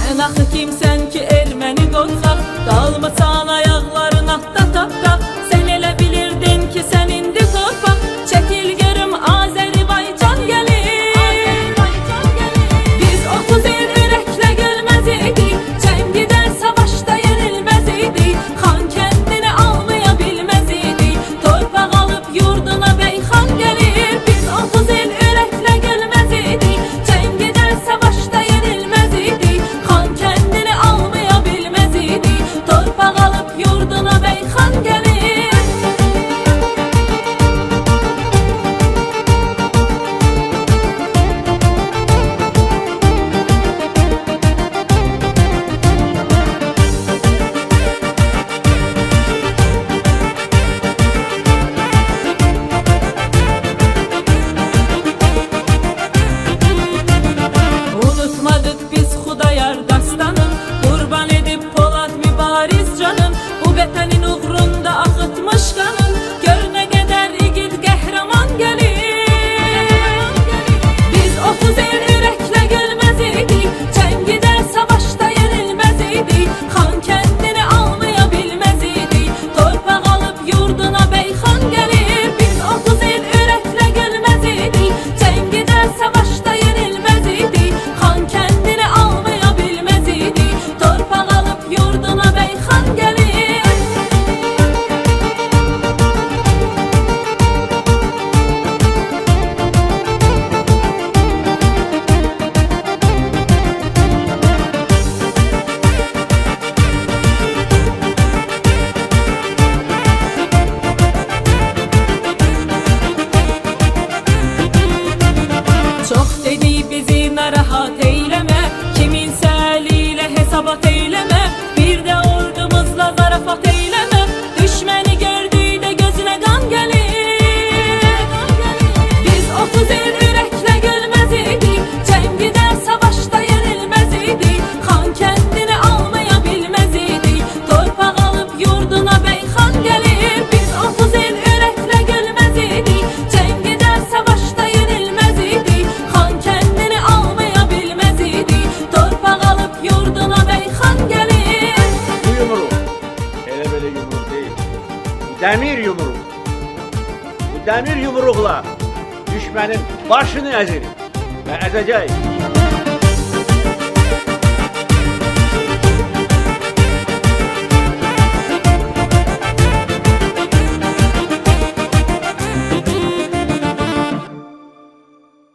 Sen axı kimsən ki erməni qorxaq, dağılmasan ayaqlarına da. Sen elə bilirdin ki sen indi torpaq, çəkil görüm Azərbaycan gəlir. Biz 30 il ürəklə gülməz idik, cəngidə savaşda yenilməz idik. Xan kəndini almaya bilməz idik, torpaq alıb yurduna beyxan gəlir. Biz 30 il ürəklə gülməz idik, cəngidə savaşda yenilməz idik. Xan kəndini almaya bilməz idik, torpaq alıb yurduna beyxan gəlir. Unutmadık biz Xudayar dastanın, qurban edib Polad mübariz canın. Bu vətənin uğrunda axıtmış qanın, gör nə qədər igid qəhrəman gəlir. Biz 30 il ürəklə gülməz idik, cəngidə savaşda yenilməz idik. Xan kəndini almaya bilməz idik, torpaq alıb yurduna beyxan gəlir. Biz 30 il ürəklə gülməz idik, cəngidə savaşda yenilməz idik. Xan kəndini almaya bilməz idik, torpaq alıb yurduna beyxan gəlir. Çox dedi bizi narahat eyləmə, kiminsə əli ilə hesabat eyləmə. Bir də ordumuzla zarafat eyləmə, düşməni gördükdə gözünə qan gəlir. Biz 30 il ürəklə gülməz idik, cəngidə savaşda yenilməz idik. Xan kəndini almaya bilməz idik, torpaq alıb yurduna beyxan gəlir. Biz 30 il ürəklə gülməz idik, cəngidə savaşda yenilməz idik. Xan kəndini almaya bilməz idik, torpaq alıb yurduna beyxan gəlir. Bu yumruq elə belə yumruq deyil. Bu dəmir yumruq. Bu dəmir yumruqla düşmənin başını əzirik və əzəcək.